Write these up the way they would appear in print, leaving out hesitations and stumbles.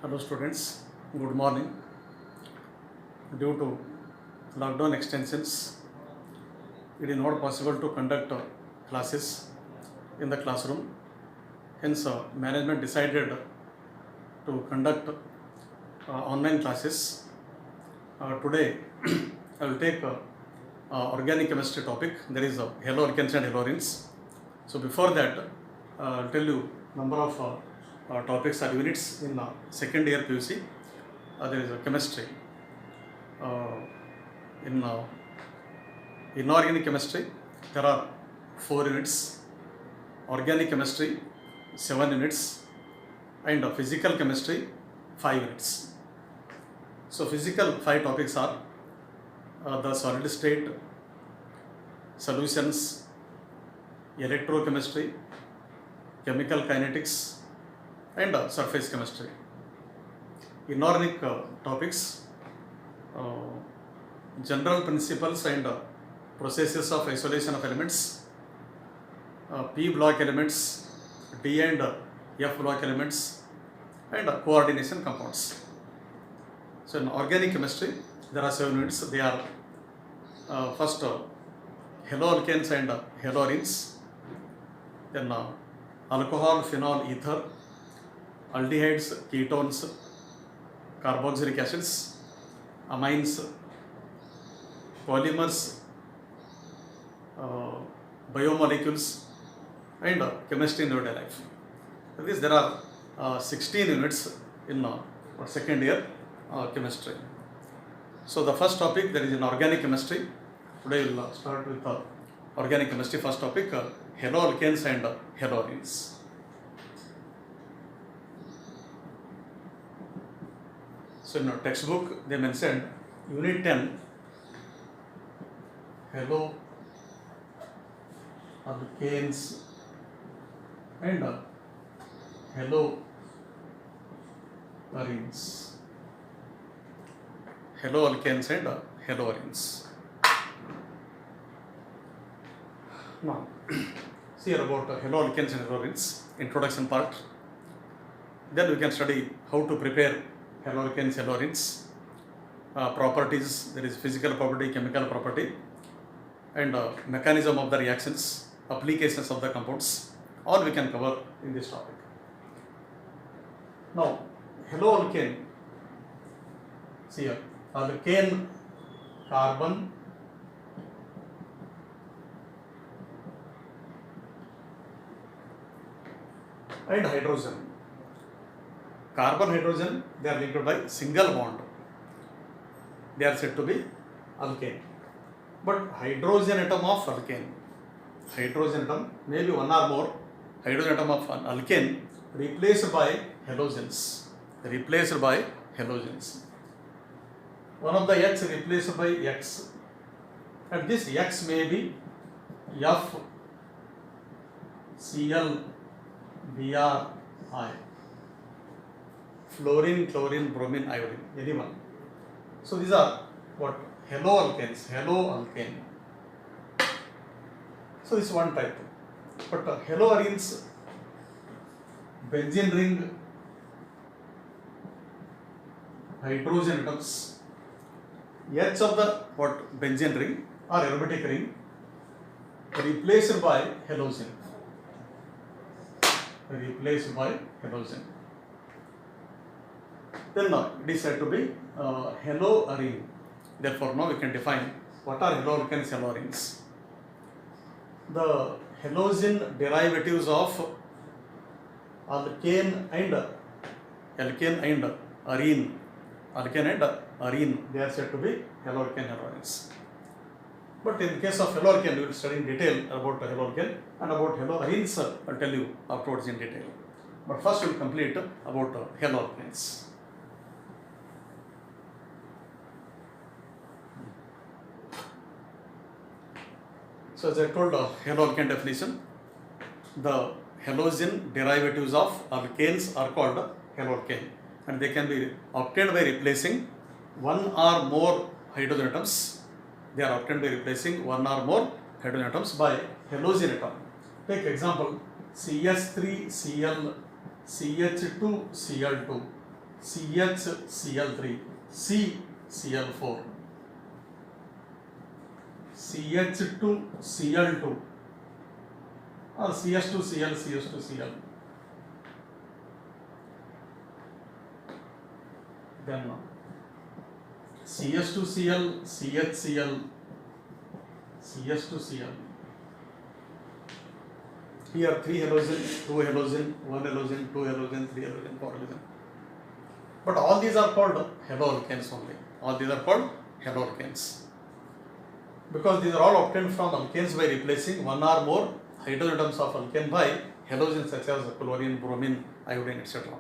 Hello students, good morning. Due to lockdown extensions, it is not possible to conduct classes in the classroom. Hence, management decided to conduct online classes. Today, I will take organic chemistry topic. There is halo alkanes and halogens. So before that, I'll tell you number of topics or units in second year PUC. There is chemistry. In inorganic chemistry, there are 4 units. Organic chemistry, 7 units, and physical chemistry, 5 units. So physical 5 topics are the solid state, solutions, electrochemistry, chemical kinetics, and surface chemistry. Inorganic topics, general principles and processes of isolation of elements, P block elements, D and F block elements, and coordination compounds. So in organic chemistry, there are 7 units. They are first haloalkanes and haloarenes, then alcohol, phenol, ether, aldehydes, ketones, carboxylic acids, amines, polymers, biomolecules, and chemistry in everyday life. There are 16 units in second year chemistry. So the first topic, there is in organic chemistry. Today we will start with organic chemistry. First topic, haloalkanes and haloarenes. So in our textbook they mentioned unit 10, haloalkanes and haloarenes. Haloalkanes and haloarenes. Now, see here about haloalkanes and haloarenes, introduction part. Then we can study how to prepare haloalkanes, haloarenes, properties, there is physical property, chemical property, and mechanism of the reactions, applications of the compounds, all we can cover in this topic. Now, haloalkane, see here, alkane, carbon, and hydrogen. Carbon, hydrogen, they are linked by single bond. They are said to be alkane. But hydrogen atom of alkane, hydrogen atom, maybe one or more hydrogen atom of an alkane replaced by halogens. Replaced by halogens. One of the X replaced by X. And this X may be F, Cl, Br, I. Fluorine, chlorine, bromine, iodine, anyone. So these are what? Haloalkanes, haloalkane. So this is one type. But haloarenes, benzene ring, hydrogen atoms, H of the what? Benzene ring or aromatic ring replaced by halogen. Replaced by halogen. Then it is said to be haloarene. Therefore, now we can define what are haloalkanes, haloarenes. The halogen derivatives of alkane and arene, they are said to be haloalkane, haloarenes. But in case of haloalkane, we will study in detail about haloalkane, and about haloarenes I will tell you afterwards in detail. But first we will complete about haloalkanes. So as I told haloalkane definition, the halogen derivatives of alkanes are called haloalkane, and they can be obtained by replacing one or more hydrogen atoms. They are obtained by replacing one or more hydrogen atoms by halogen atom. Take example, CH3Cl, CH2Cl2, CHCl3, CCl4, CH2Cl2 or CS2Cl, CS2Cl. Then CS2Cl, CHCl, CS2Cl. Here 3 halogen, 2 halogen, 1 halogen, 2 halogen, 3 halogen, 4 halogen. But all these are called haloalkanes only. All these are called haloalkanes. Because these are all obtained from alkanes by replacing one or more hydrogen atoms of alkane by halogens such as chlorine, bromine, iodine, etc.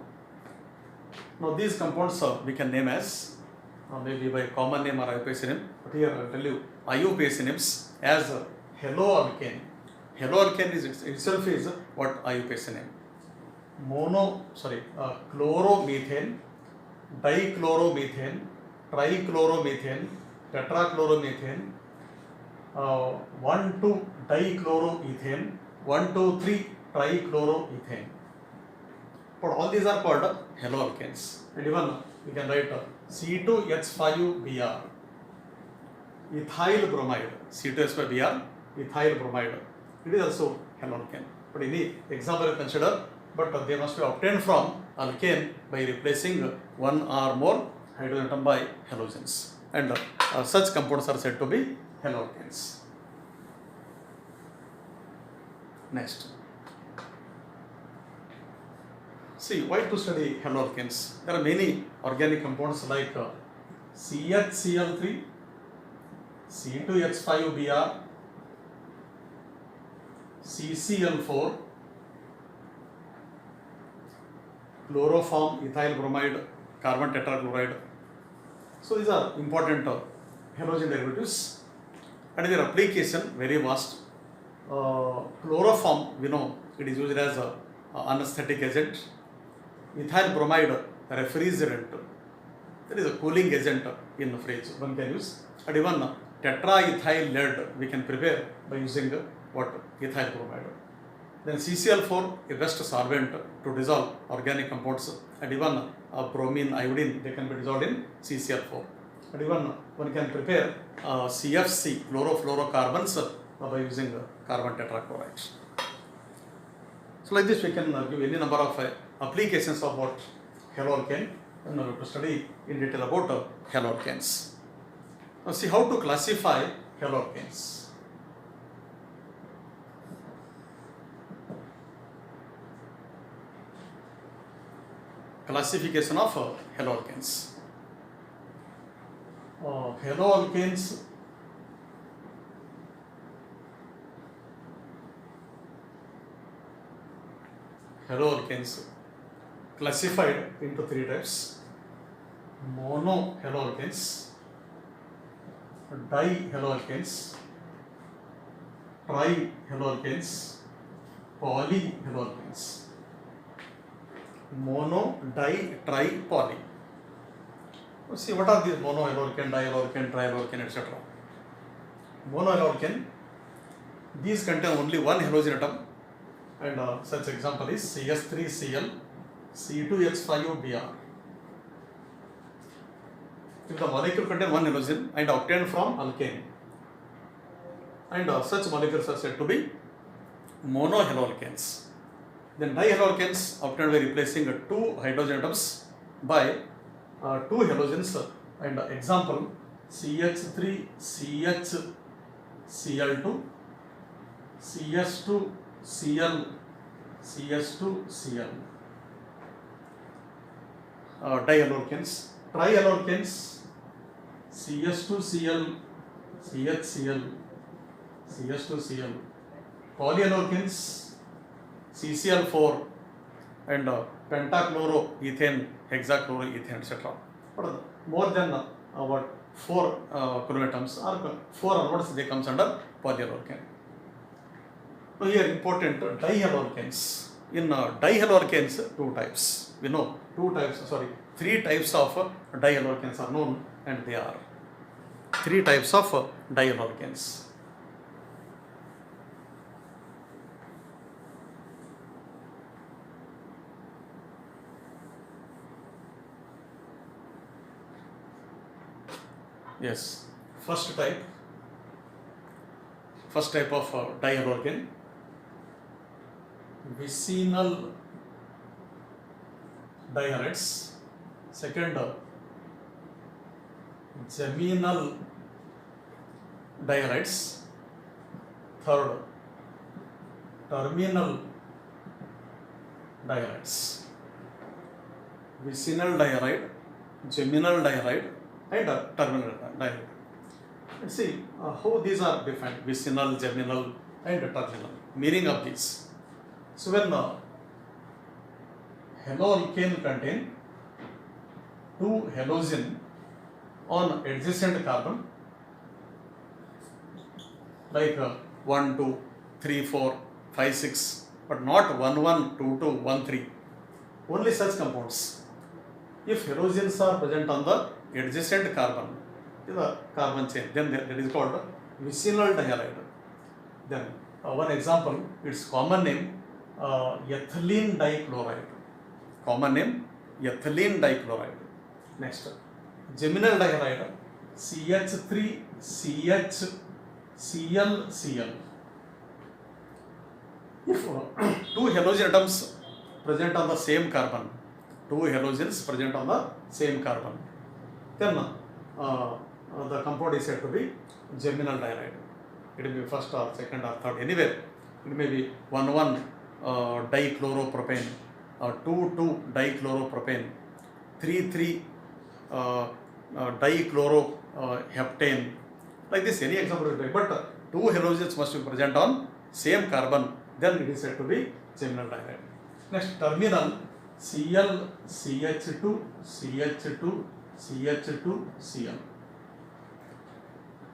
Now these compounds we can name as maybe by common name or IUPAC name. But here I will tell you IUPAC names as haloalkane. Haloalkane is itself is what IUPAC name. Chloromethane, dichloromethane, trichloromethane, tetrachloromethane, 1,2-dichloroethane, 1,2,3 trichloroethane. But all these are called haloalkanes. And even we can write C2H5Br, ethyl bromide, C2H5Br, ethyl bromide. It is also haloalkane. But any example consider, but they must be obtained from alkane by replacing one or more hydrogen atom by halogens. And such compounds are said to be haloalkanes. Next. See, why to study haloalkanes? There are many organic compounds like CHCl3, C2H5Br, CCl4, chloroform, ethyl bromide, carbon tetrachloride. So these are important halogen derivatives, and their application very vast. Chloroform, we know it is used as an anesthetic agent. Ethyl bromide, refrigerant, that is a cooling agent in the fridge one can use. And even tetraethyl lead we can prepare by using what? Ethyl bromide. Then CCl4, a best solvent to dissolve organic compounds, and even bromine, iodine, they can be dissolved in CCl4. And even one can prepare CFC, chlorofluorocarbons, by using carbon tetrachloride. So like this we can give any number of applications of what haloalkane, and we have to study in detail about haloalkanes. Now see how to classify haloalkanes. Classification of haloalkanes. Haloalkanes classified into 3 types: monohaloalkanes, dihaloalkanes, trihaloalkanes, polyhaloalkanes. Mono, di, tri, poly. Let's see what are these monohaloalkane, dihaloalkane, trihaloalkane, etc. Monohaloalkane, these contain only one halogen atom, and such example is CH3Cl, C2H5Br. If the molecule contains one halogen and obtained from alkane, and such molecules are said to be monohaloalkanes. Then dihaloalkanes obtained by replacing 2 hydrogen atoms by 2 halogens, and example CH3CHCl2, CS2Cl, CS2Cl. Dihaloalkanes. Trihaloalkanes, CS2Cl, CHCl, CS2Cl. Polyhaloalkanes, CCl4 and pentachloroethane, hexachloroethane, etc. But more than 4 kilograms or 4 onwards they comes under polyhaloalkane. So here important dihaloalkanes. In dihaloalkanes 2 types. We know 3 types of dihaloalkanes are known, and they are 3 types of dihaloalkanes. Yes. First type of dihalogen, vicinal dihalides. Second, geminal dihalides. Third, terminal dihalides. Vicinal dihalide, geminal dihalide, and terminal dihalide. Let's see how these are defined: vicinal, geminal, and terminal. Meaning of these. So when haloalkane contain two halogen on adjacent carbon, like 1, 2, 3, 4, 5, 6, but not 1, 1, 2, 2, 1, 3. Only such compounds. If halogens are present on the adjacent carbon, the carbon chain, then that is called vicinal dihalide. Then one example, its common name ethylene dichloride. Common name ethylene dichloride. Next, geminal dihalide CH3 CH Cl Cl. If two halogen atoms present on the same carbon, two halogens present on the same carbon, then the compound is said to be geminal dihalide. It may be first or second or third, anywhere. It may be 1,1 dichloropropane, 2,2 dichloropropane, 3,3 dichloroheptane. Like this, any example will be. But two halogens must be present on same carbon, then it is said to be geminal dihalide. Next, terminal Cl CH2 CH2 CH2 Cl.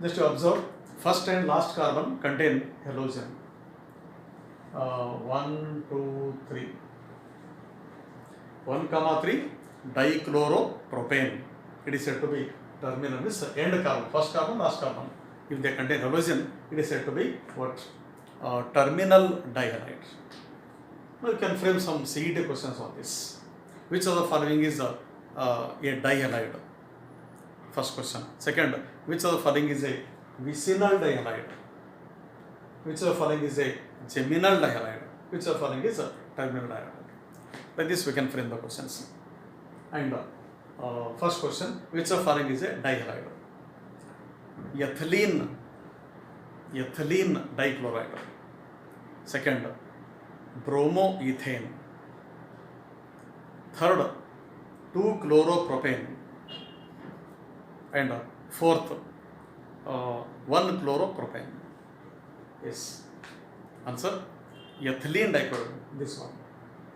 Just to observe, first and last carbon contain halogen. 1, 2, 3. 1, 3 dichloropropane. It is said to be terminal, means end carbon, first carbon, last carbon. If they contain halogen, it is said to be what? Terminal dihalide. Now you can frame some CET questions on this. Which of the following is a dihalide? First question. Second, which of the following is a vicinal dihalide? Which of the following is a geminal dihalide? Which of the following is a terminal dihalide? Like this we can frame the questions. And first question, which of the following is a dihalide? Ethylene dichloride. Second, bromoethane. Third, 2-chloropropane. And fourth, 1-chloropropane. Yes. Answer, ethylene dichloride. This one.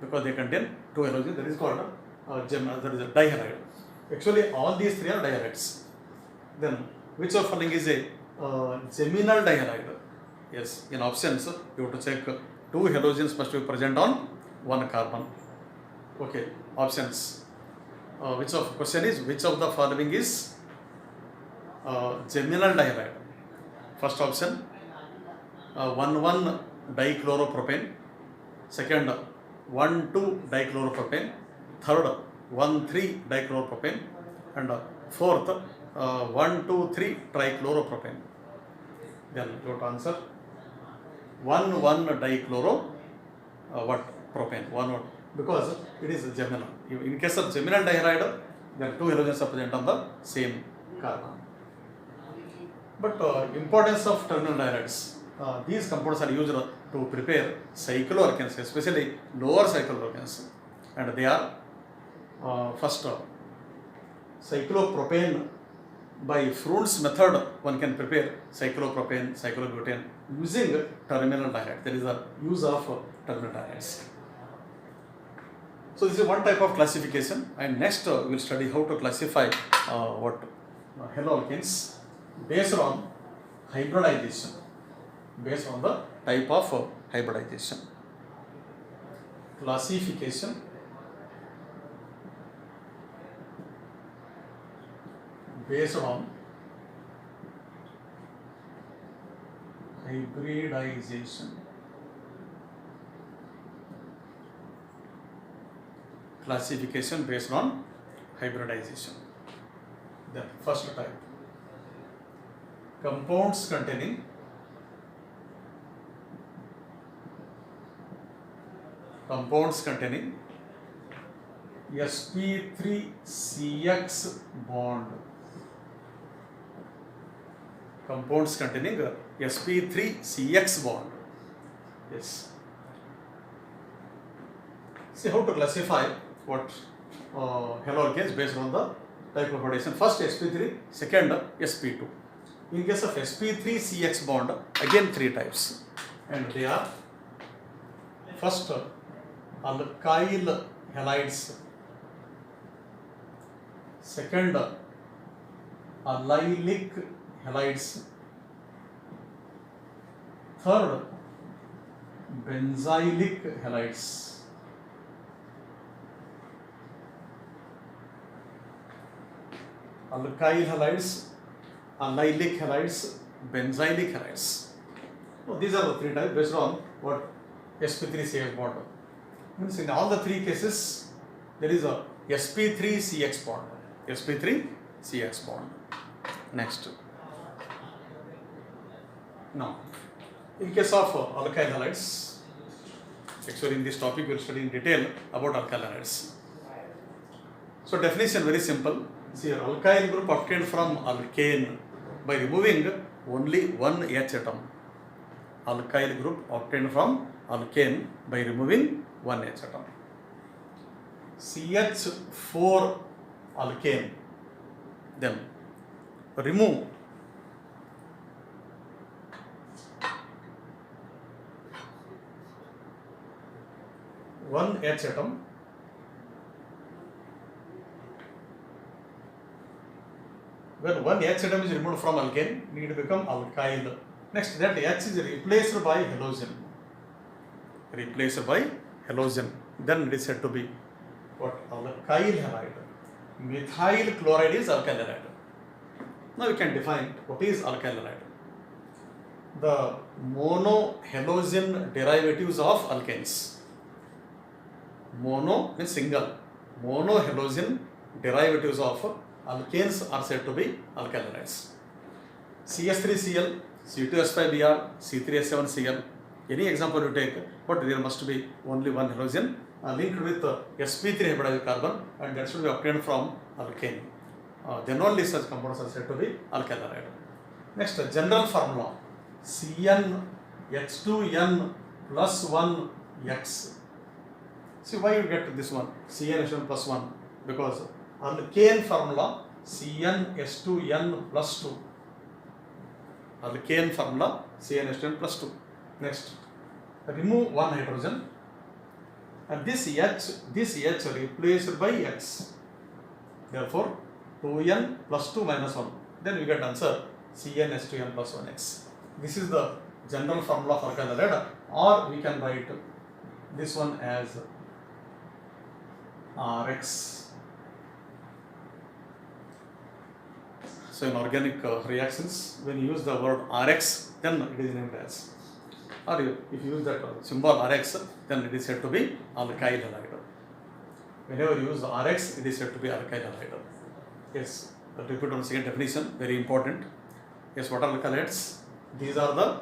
Because they contain two halogens, that is called that is a dihalide. Actually, all these three are dihalides. Then, which of following is a geminal dihalide? Yes, in options, you have to check two halogens must be present on one carbon. Okay, options. Which of question is, which of the following is geminal dihalide? First option, 1,1 dichloropropane. Second, 1,2 dichloropropane. Third, 1,3 dichloropropane. And fourth, 1,2,3 trichloropropane. Then you have to answer 1,1 dichloro propane. 1,1, because it is geminal. In case of geminal dihalide, there are two halogens are present on the same carbon. But importance of terminal dihalides. These compounds are used to prepare cycloalkanes, especially lower cycloalkanes, and they are first cyclopropane. By Freund's method, one can prepare cyclopropane, cyclobutane using terminal dihalide. There is a use of terminal dihalides. So this is one type of classification, and next we will study how to classify haloalkanes based on hybridization, based on the type of hybridization. Classification based on hybridization. Classification based on hybridization. The first type, compounds containing sp3cx bond. Compounds containing sp3cx bond. Yes. See how to classify what haloalkanes based on the type of addition. First sp3, second sp2. In case of sp3cx bond, again three types, and they are: first, alkyl halides; second, allylic halides; third, benzylic halides. Alkyl halides, allylic halides, benzylic halides. So these are the three types based on what sp3cx bond. Means in all the three cases there is a sp3cx bond. sp3cx bond. Next. Now, in case of alkyl halides, actually in this topic we will study in detail about alkyl halides. So definition very simple. See, alkyl group obtained from alkane by removing only one H atom. Alkyl group obtained from alkane by removing one H atom. CH4 alkane, then remove one H atom. When one H atom is removed from alkane, it will become alkyl. Next, that H is replaced by halogen. Then it is said to be what? Alkyl halide. Methyl chloride is alkyl halide. Now we can define what is alkyl halide. The monohalogen derivatives of alkanes. Mono means single. Monohalogen derivatives of alkanes are said to be alkyl halides. CH3Cl, C2H5Br, C3H7Cl. Any example you take, but there must be only one halogen linked with sp3 hybridized carbon, and that should be obtained from alkane. Then only such compounds are said to be alkyl halide. Next, general formula: CnH2n plus 1x. See why you get this one, CnH2n plus 1? Because alkane formula CnH2n plus 2. Alkane formula CnH2n plus 2. Next, remove one hydrogen, and this H replaced by X. Therefore, 2n plus 2 minus 1. Then we get answer CnH2n plus 1x. This is the general formula for alkyl halide, or we can write this one as Rx. So in organic reactions, when you use the word Rx, then it is named as, or if you use that symbol Rx, then it is said to be alkyl halide. Whenever you use the Rx, it is said to be alkyl halide. Yes, I'll repeat once again definition, very important. Yes, what are alkyl halides? These are the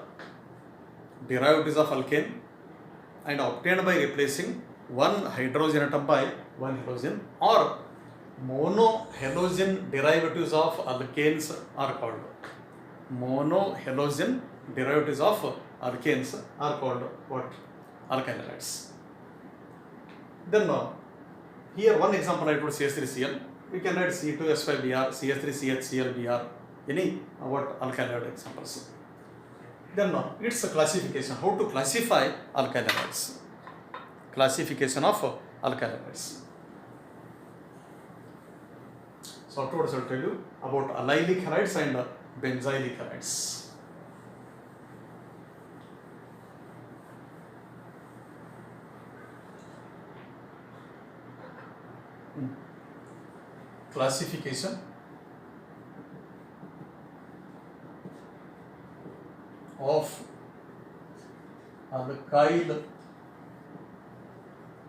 derivatives of alkane and obtained by replacing one hydrogen atom by one halogen, or monohalogen derivatives of alkanes are called. Monohalogen derivatives of alkanes are called what? Alkyl halides. Then here one example I put CH3Cl. We can write C2H5Br, CH3CHClBr, any what alkyl halide examples. Then its classification. How to classify alkyl halides? Classification of alkyl halides. So afterwards I will tell you about allylic halides and benzylic halides. Classification of alkyl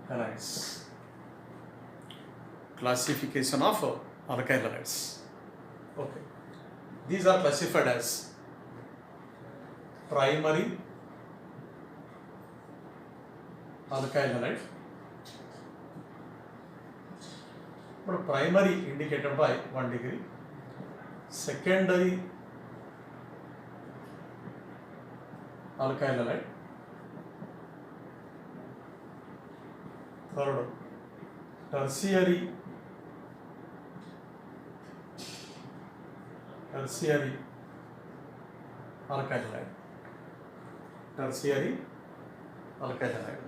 halides. Classification of alkyl halides. Okay. These are classified as primary alkyl halide. But primary indicated by 1 degree, secondary alkyl halide, third tertiary alkyl halide, tertiary alkyl halide.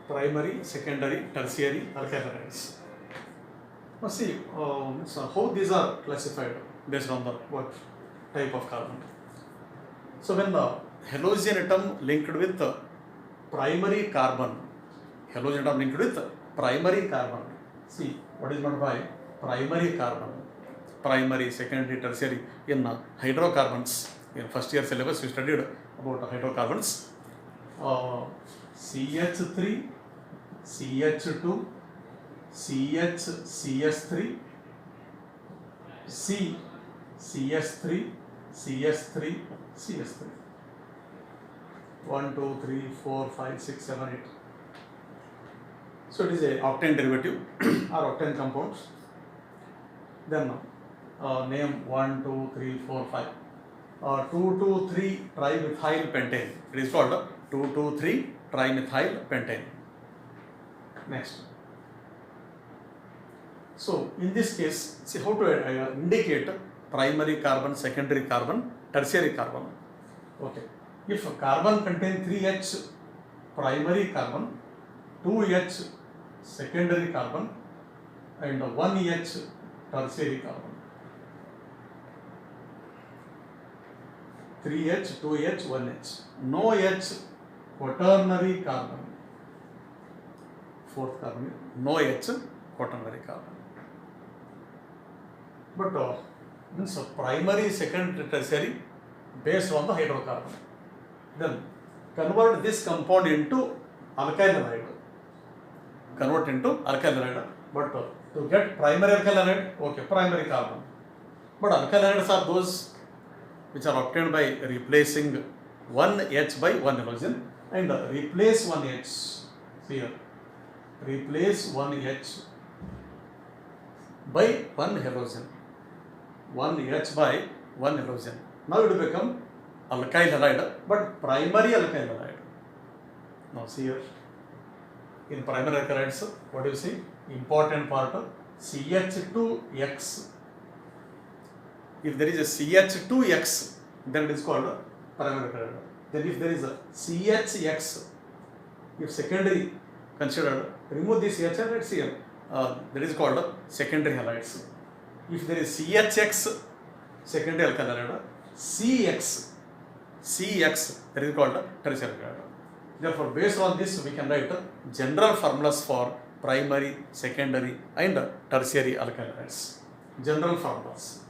Primary, secondary, tertiary alkyl halides. Now see so how these are classified based on the what type of carbon. So when the halogen atom linked with the primary carbon, halogen atom linked with primary carbon. See what is meant by primary carbon? Primary, secondary, tertiary. In hydrocarbons, in first year syllabus we studied about hydrocarbons. CH3, CH2, CH, CS3, C, CS3, CS3, CS3. 1, 2, 3, 4, 5, 6, 7, 8. So it is a octane derivative or octane compounds. Then name 1, 2, 3, 4, 5. 2,2,3 trimethyl pentane. It is called 2,2,3 trimethyl pentane. Next. So in this case, see how to indicate primary carbon, secondary carbon, tertiary carbon. Okay. If carbon contains 3H primary carbon, 2H secondary carbon, and 1H tertiary carbon. 3H, 2H, 1H. No H quaternary carbon. Fourth carbon, no H quaternary carbon. But means primary, secondary, tertiary based on the hydrocarbon. Then convert this compound into alkyl halide. Convert into alkyl halide. But to get primary alkyl halide, okay, primary carbon. But alkyl halides are those which are obtained by replacing 1H by 1 halogen and replace 1H here. Replace 1H by 1 halogen. 1H by 1 halogen. Now it will become alkyl halide, but primary alkyl halide. Now see here. In primary alkyl halides, what do you see? Important part CH2X. If there is a CH2X, then it is called primary alkyl halide. Then if there is a CHX, if secondary considered, remove this CH and let's see here. That is called secondary halides. If there is CHX, secondary alkyl halide, CX, that is called tertiary alkyl halide. Therefore, based on this, we can write general formulas for primary, secondary, and tertiary alkyl halides. General formulas.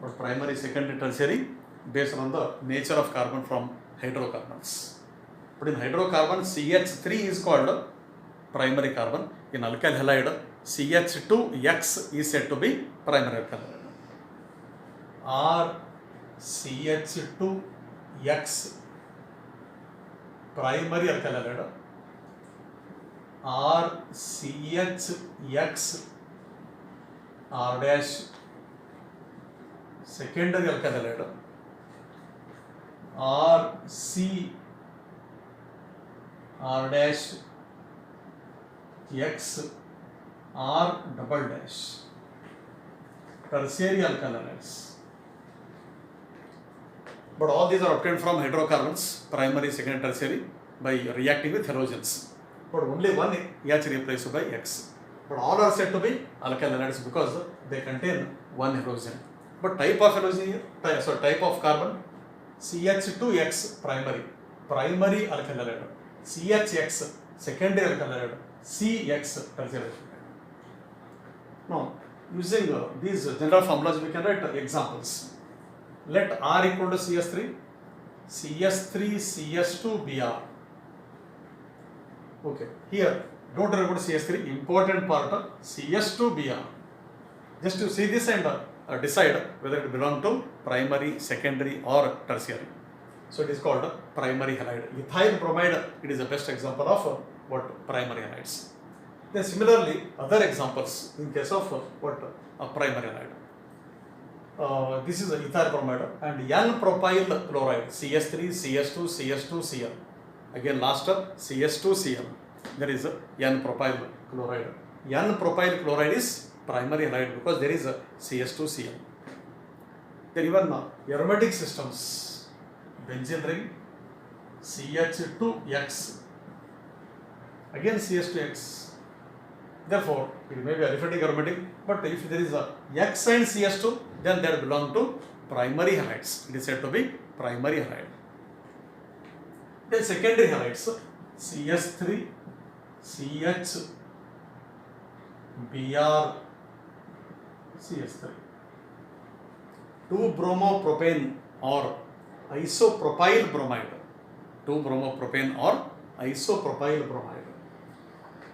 But primary, secondary, tertiary based on the nature of carbon from hydrocarbons. But in hydrocarbon, CH3 is called primary carbon. In alkyl halide, CH2X is said to be primary alkyl halide. Or CH2X primary alkyl halide, or CHX R dash secondary alkyl halide, or C R dash X R double dash tertiary alkyl halides. But all these are obtained from hydrocarbons, primary, secondary, tertiary, by reacting with halogens. But only one H replaced by X. But all are said to be alkyl halides because they contain one halogen. But type of halogen here, type of carbon, CH2X primary alkyl halide, CHX secondary alkyl halide, CX tertiary alkyl halide. Now, using these general formulas, we can write examples. Let R equal to CS3, CS3, CS2, Br. Okay, here don't remember CS3, important part CS2Br. Just to see this and decide whether it belongs to primary, secondary or tertiary. So it is called primary halide. Ethyl bromide, it is the best example of what primary halides. Then similarly, other examples in case of primary halide. This is ethyl bromide and N-propyl chloride, CS3, CS2, CS2, Cl. Again last CS2Cl. There is N-propyl chloride. N-propyl chloride is primary halide because there is a CS2Cl. Then even aromatic systems, benzene ring, CH2X, again CS2X. Therefore, it may be aliphatic aromatic, but if there is a X and CS2, then that belong to primary halides. It is said to be primary halide. Then secondary halides, CS3, CH, Br, CS3. 2-bromopropane or isopropyl bromide. 2-bromopropane or isopropyl bromide.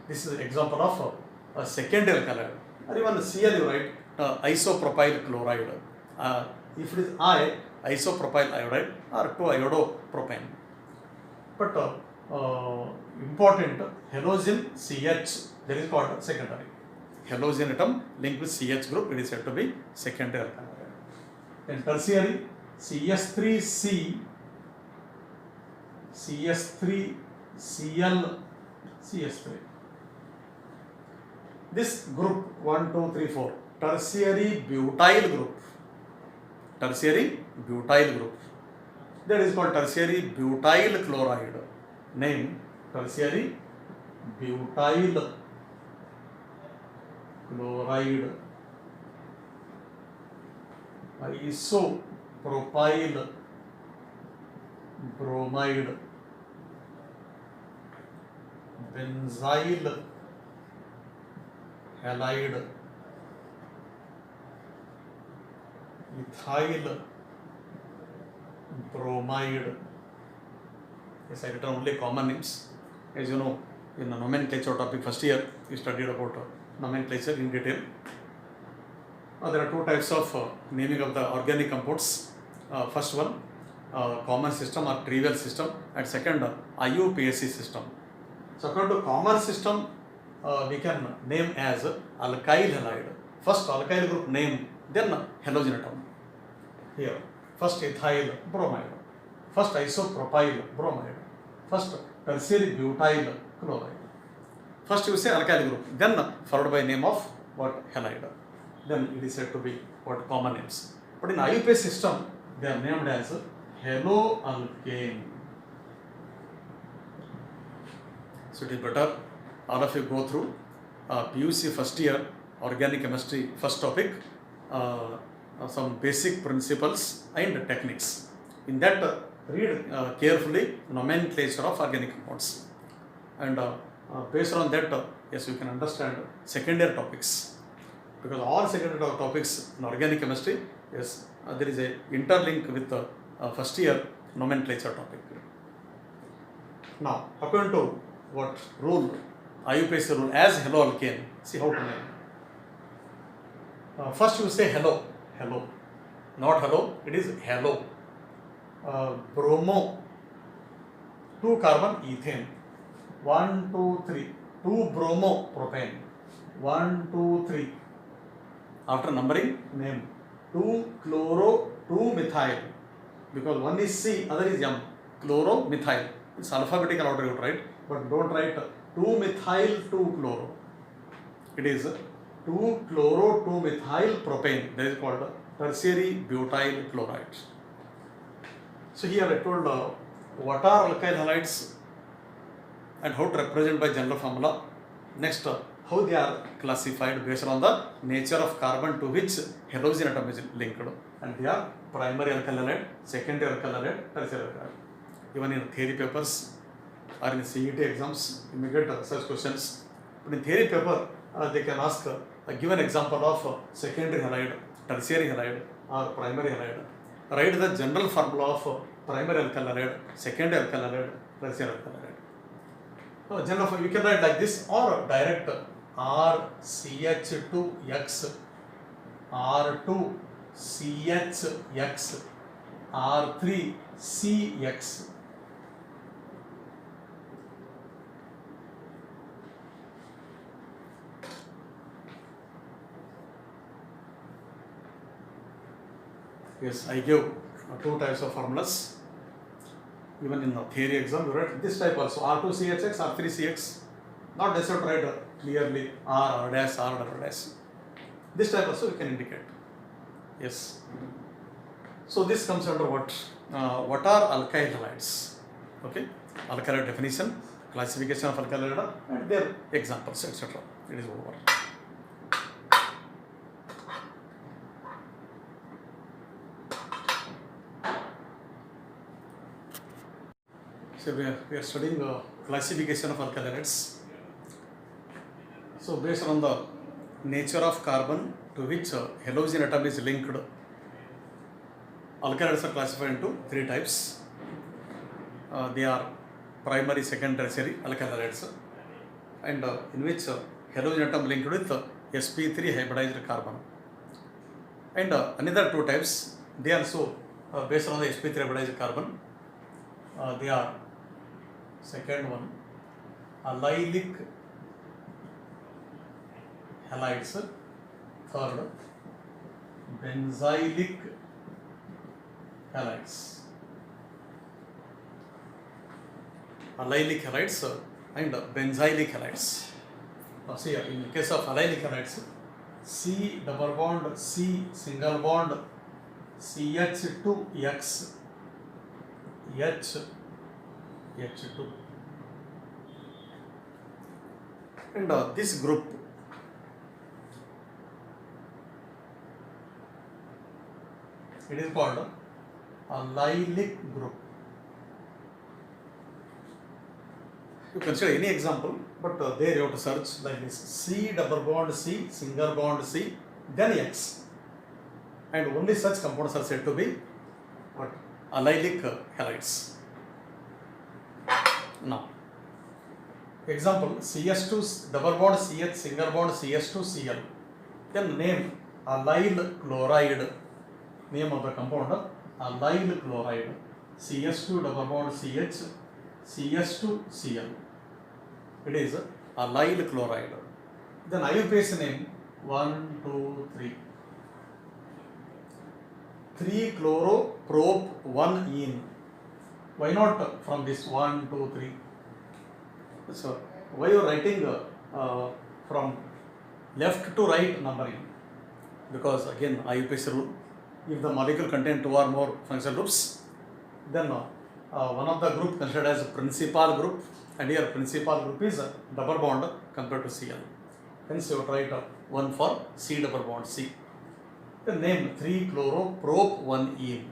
This is an example of a secondary alkali. Or even Cl you write isopropyl chloride. If it is I, isopropyl iodide or 2-iodopropane. But important halogen CH, that is called secondary. Halogen atom linked with CH group, it is said to be secondary alkali. Then tertiary CS3C, CS3Cl, CS3. This group 1, 2, 3, 4, tertiary butyl group. Tertiary butyl group. That is called tertiary butyl chloride. Name tertiary butyl chloride. Isopropyl bromide. Benzyl halide. Ethyl bromide. Yes, I written only common names. As you know, in the nomenclature topic first year, we studied about nomenclature in detail. There are two types of naming of the organic compounds. First one, common system or trivial system, and second, IUPAC system. So according to common system, we can name as alkyl halide. First alkyl group name, then halogen atom. Here, first ethyl bromide, first isopropyl bromide, first tertiary butyl chloride. First you say alkyl group, then followed by name of what halide. Then it is said to be what common names. But in IUPAC system, they are named as haloalkane. So it is better all of you go through PUC first year organic chemistry first topic, some basic principles and techniques. In that read carefully nomenclature of organic compounds, and based on that yes, you can understand secondary topics, because all secondary topics in organic chemistry, yes, there is a interlink with the first year nomenclature topic. Now according to what rule, IUPAC rule, as haloalkane, see how to name. First you say hello, not hello, it is halo. Bromo, 2 carbon ethane, 1, 2, 3, 2 bromo propane, 1, 2, 3. After numbering, name 2 chloro, 2 methyl, because one is C, other is M, chloro, methyl. It's alphabetical order you write, but don't write 2 methyl, 2 chloro. It is 2 chloro, 2 methyl propane. That is called tertiary butyl chloride. So here I told what are alkyl halides and how to represent by general formula. Next, how they are classified based on the nature of carbon to which halogen atom is linked, and they are primary alkyl halide, secondary alkyl halide, tertiary alkyl halide. Even in theory papers or in CET exams, you may get such questions. But in theory paper, they can ask a given example of secondary halide, tertiary halide or primary halide. Write the general formula of primary alkyl halide, secondary alkyl halide, tertiary alkyl halide. general form, you can write like this or direct RCH2X, R2CHX, R3CX. Yes, I give two types of formulas. Even in the theory exam, you write this type also, R2CHX, R3CX. Not necessary to write clearly R dash, R double dash. This type also you can indicate. Yes. So this comes under what? What are alkyl halides? Okay. Alkyl halide definition, classification of alkyl halide, and their examples, etc. It is over. So we are studying classification of alkyl halides. So based on the nature of carbon to which halogen atom is linked, alkyl halides are classified into three types. They are primary, secondary, tertiary alkyl halides, and in which halogen atom linked with sp3 hybridized carbon. And another two types, they also based on the sp3 hybridized carbon. They are second one, allylic halides, third benzylic halides. Allylic halides and benzylic halides. See here, in the case of allylic halides, C double bond C single bond CH2X H2, and this group it is called allylic group. You consider any example, but there you have to search like this: C double bond C single bond C, then X, and only such compounds are said to be what? Allylic halides. Now, example CH2 double bond CH single bond CH2 Cl. Then name allyl chloride. Name of the compound allyl chloride. CH2 double bond CH CH2 Cl. It is allyl chloride. Then IUPAC name 1, 2, 3. 3-chloroprop 1-ene. Why not from this 1, 2, 3? So why you are writing from left to right numbering? Because again IUPAC rule, if the molecule contains two or more functional groups, then one of the group considered as a principal group, and here principal group is a double bond compared to Cl. Hence you write one for C double bond C. Then name 3-chloroprop 1-ene,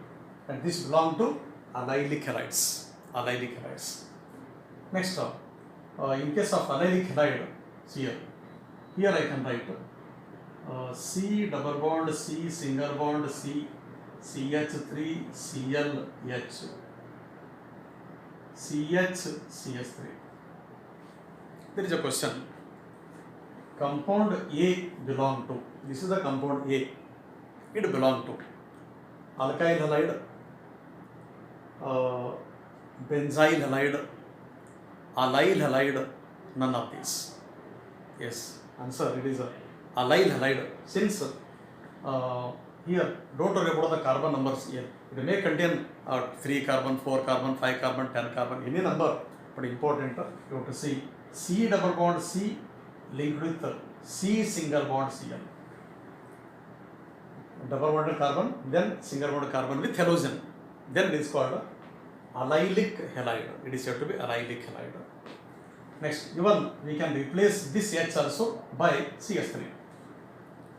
and this belong to allylic halides. Allylic halides. Next, in case of allylic halide, here I can write C double bond C single bond C CH3 ClH CH3. There is a question. Compound A belong to. This is the compound A. It belong to alkyl halide, benzyl halide, allyl halide, none of these. Yes, answer, it is a allyl halide. Since here, don't worry about the carbon numbers here. It may contain 3 carbon, 4 carbon, 5 carbon, 10 carbon, any number, but important you have to see C double bond C linked with C single bond Cl. Double bonded carbon, then single bonded carbon with halogen. Then it is called allylic halide. It is said to be allylic halide. Next, even we can replace this H also by CH3.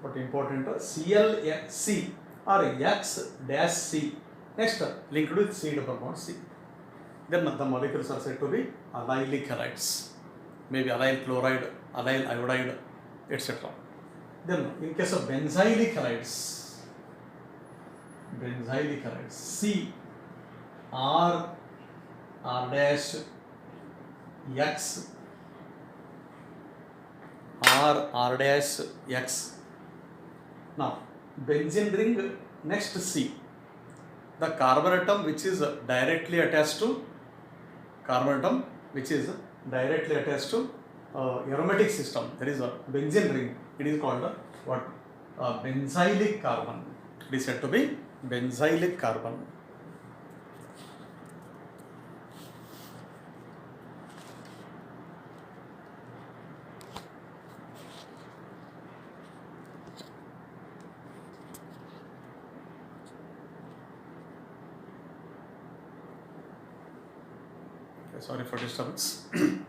But important, ClC or X dash C. Next, linked with C double bond C. Then the molecules are said to be allylic halides. Maybe allyl chloride, allyl iodide, etc. Then in case of benzylic halides, C R dash X R dash X. Now benzene ring next C. The carbon atom which is directly attached to aromatic system, that is a benzene ring. It is called what? Benzylic carbon. It is said to be benzylic carbon. Sorry for disturbance. It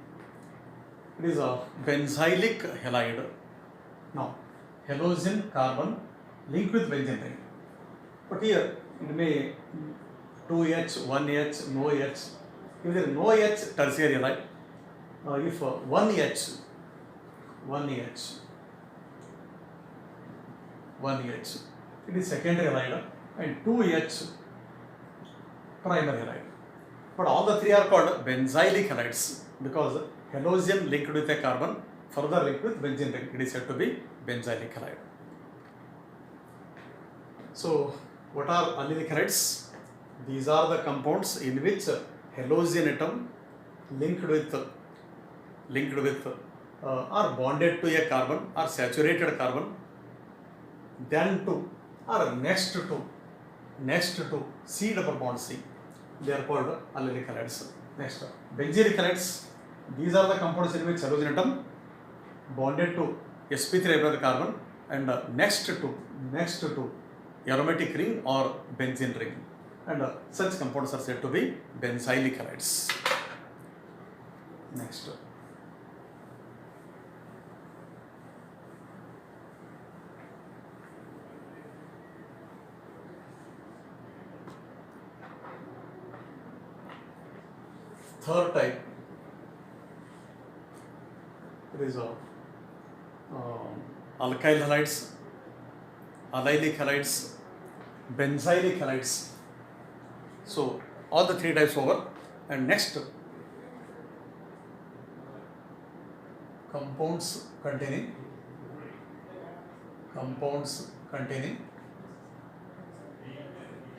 is a benzylic halide. Now, halogen carbon linked with benzene ring. But here it may 2H, 1H, no H. If there is no H, tertiary halide. If 1H, it is secondary halide, and 2H, primary halide. But all the three are called benzylic halides because halogen linked with a carbon further linked with benzene ring. It is said to be benzylic halide. So, what are allylic halides? These are the compounds in which halogen atom linked with or bonded to a carbon or saturated carbon, then to or next to C double bond C. They are called allylic halides. Next, benzylic halides. These are the compounds in which halogen atom bonded to sp3 hybrid carbon and next to aromatic ring or benzene ring, and such compounds are said to be benzylic halides. Next, third type, there is alkyl halides, allylic halides, benzylic halides. So all the three types over. And next, compounds containing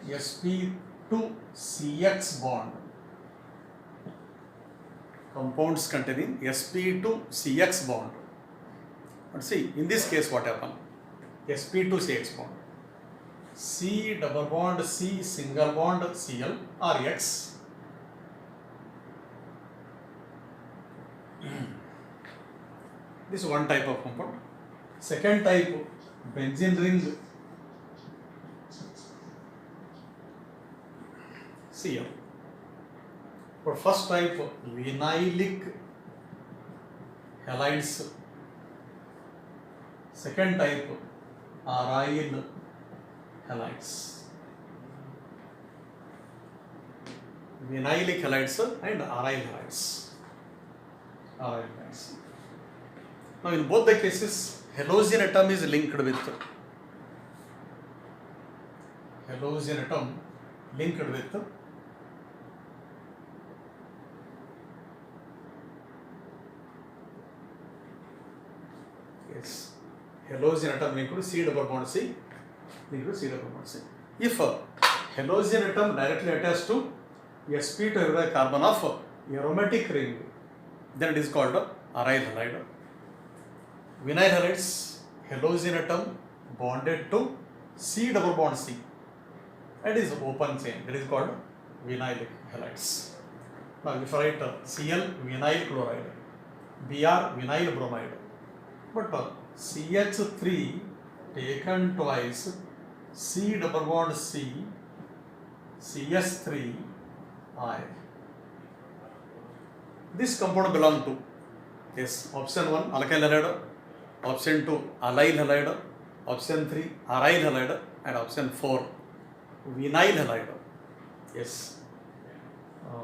sp2CX bond. Compounds containing sp2CX bond. But see, in this case what happened? sp2CX bond. C double bond C single bond Cl or X. This is one type of compound. Second type, benzene ring Cl. For first type, vinylic halides. Second type, aryl halides. Vinylic halides and aryl halides. Now in both the cases, halogen atom is linked with halogen atom linked to C double bond C. If halogen atom directly attached to sp2 carbon of aromatic ring, then it is called aryl halide. Vinyl halides, halogen atom bonded to C double bond C and is open chain, that is called vinylic halides. Now if I write Cl vinyl chloride, Br vinyl bromide, but CH3 taken twice, C double bond C, CS3 I. This compound belong to option 1 alkyl halide, option 2 allyl halide, option 3 aryl halide, and option 4 vinyl halide.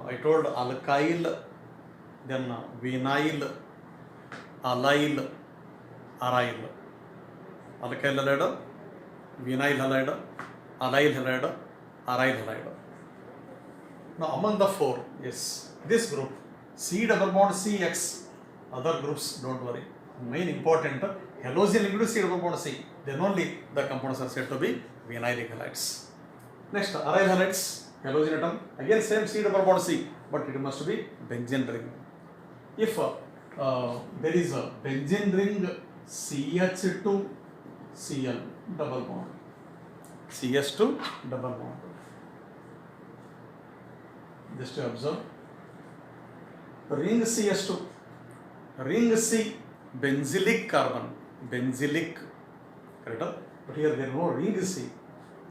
I told alkyl, then vinyl, allyl, aryl. Alkyl halide, vinyl halide, allyl halide, aryl halide. Now among the four, this group C double bond CX, other groups don't worry. main important halogen linked to C double bond C. Then only the compounds are said to be vinylic halides. Next, aryl halides, halogen atom, again same C double bond C, but it must be benzene ring. If there is a benzene ring CH2 Cl double bond, CH2 double bond. Just to observe, ring CH2, ring C, benzylic carbon, benzylic, correct? But here there is no ring C.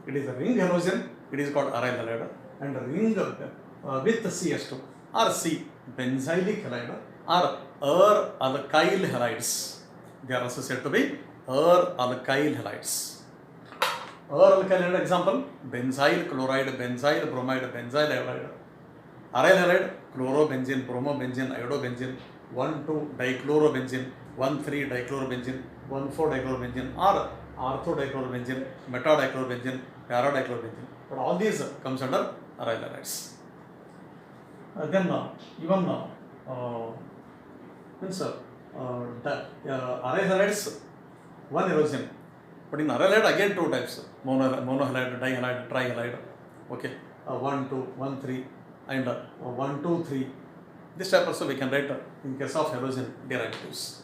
It is a ring halogen, it is called aryl halide, and ring with CH2 or C, benzylic halide or alkyl halides. They are also said to be alkyl halides. Alkyl halide example, benzyl chloride, benzyl bromide, benzyl halide. Aryl halide, chlorobenzene, bromobenzene, iodobenzene, 1,2-dichlorobenzene, 1,3-dichlorobenzene, 1,4-dichlorobenzene, or ortho-dichlorobenzene, meta-dichlorobenzene, para-dichlorobenzene. But all these comes under aryl halides. Then even aryl halides, one halogen. But in aryl halide again two types: monohalide, dihalide, trihalide. Okay, 1, 2, 1, 3. And 1, 2, 3. This type also we can write in case of halogen derivatives.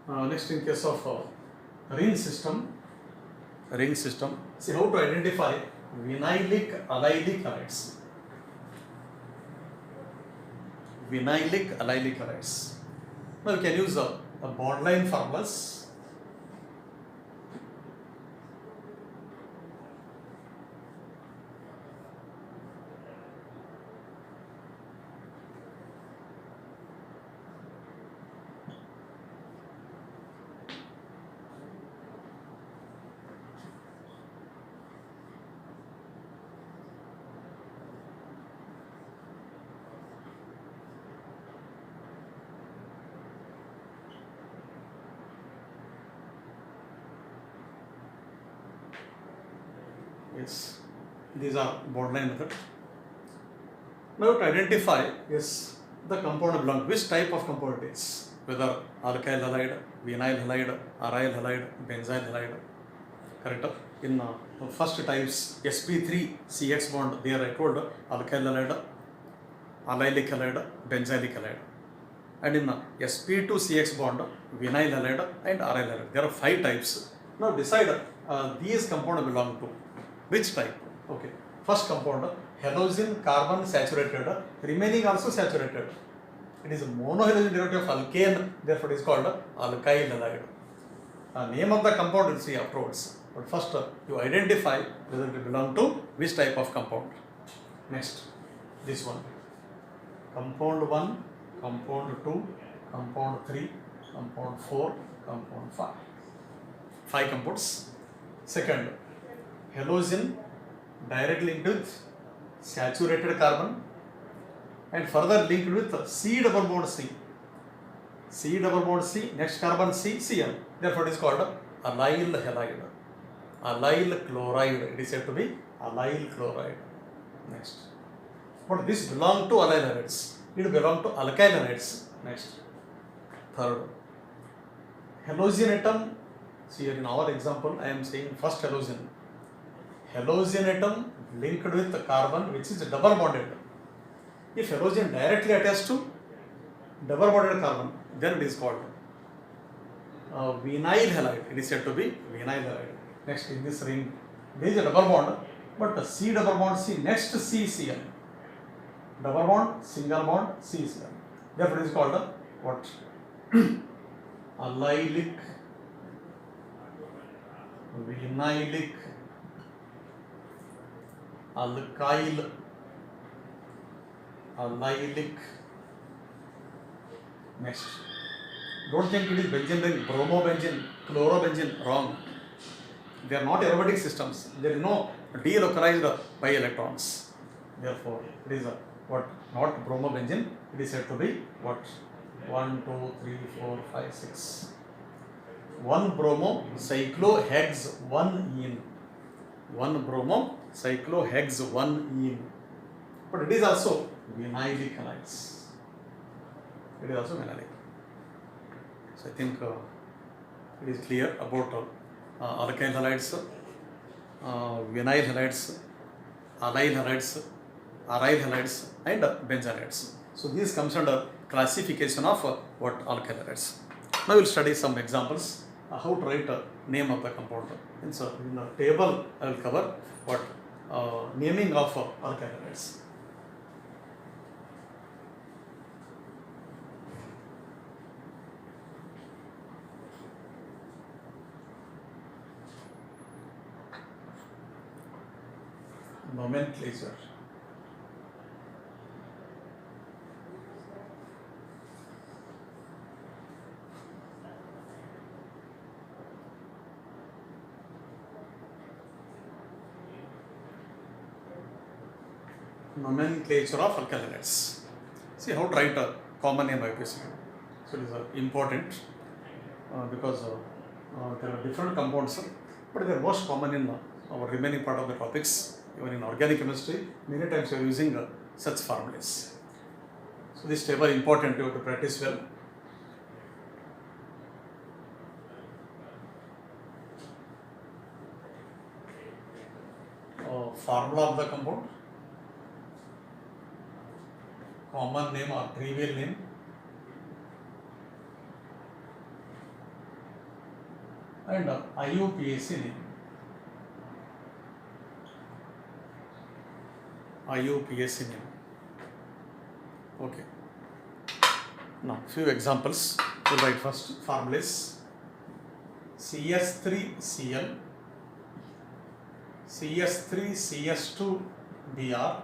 Next, in case of ring system, see how to identify vinylic allylic halides. Vinylic allylic halides. Now we can use a bond line formulas. Yes, these are bond line method. Now to identify the compound belong, which type of compound it is, whether alkyl halide, vinyl halide, aryl halide, benzyl halide. Correct? In first types sp3 CX bond, there I told alkyl halide, allylic halide, benzylic halide. And in sp2 CX bond, vinyl halide and aryl halide. There are 5 types. Now decide these compounds belong to which type. Okay, first compound halogen carbon saturated, remaining also saturated. It is a monohalogen derivative of alkane, therefore it is called alkyl halide. Name of the compound will see afterwards, but first you identify whether it belong to which type of compound. Next, this one, compound 1, compound 2, compound 3, compound 4, compound 5. 5 compounds. Second, halogen directly linked with saturated carbon and further linked with C double bond C. C double bond C, next carbon C, Cl. Therefore it is called allyl halide. Allyl chloride, it is said to be allyl chloride. Next. But this belong to allyl halides. It belong to alkyl halides. Next. Third, halogen atom. See here in our example, I am saying first halogen. Halogen atom linked with the carbon which is double bonded. If halogen directly attached to double bonded carbon, then it is called vinyl halide. It is said to be vinyl halide. Next, in this ring, there is a double bond, but C double bond C next to CCl. Double bond, single bond, CCl. Therefore, it is called what? Allylic, vinylic, alkyl, allylic. Next, don't think it is benzene ring, bromobenzene, chlorobenzene, wrong. They are not aromatic systems. There is no delocalized pi electrons. Therefore, it is what? Not bromobenzene. It is said to be what? 1, 2, 3, 4, 5, 6. 1 bromo cyclohex 1 ene. 1 bromo cyclohex 1 ene. But it is also vinylic halides. It is also vinylic. So I think it is clear about alkyl halides, vinyl halides, allyl halides, aryl halides, and benzalides. So these comes under classification of what alkyl halides. Now we will study some examples how to write name of the compound. And so in the table I will cover what naming of alkyl halides. Nomenclature. Nomenclature of alkyl halides. See how to write a common name IUPAC. So it is important because there are different compounds, but they are most common in our remaining part of the topics. Even in organic chemistry, many times we are using such formulas. So this table is important, you have to practice well. Formula of the compound, common name or trivial name, and IUPAC name. IUPAC name. Okay. Now few examples. We'll write first formulas. CS3Cl, CS3CS2Br,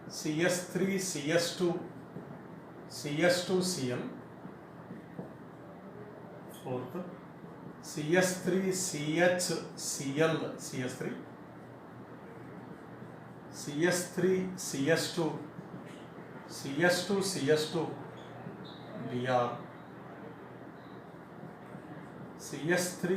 CS3CS2CS2Cl, fourth CS3CHCl CS3, CS3CS2 CS2CS2Br, CS3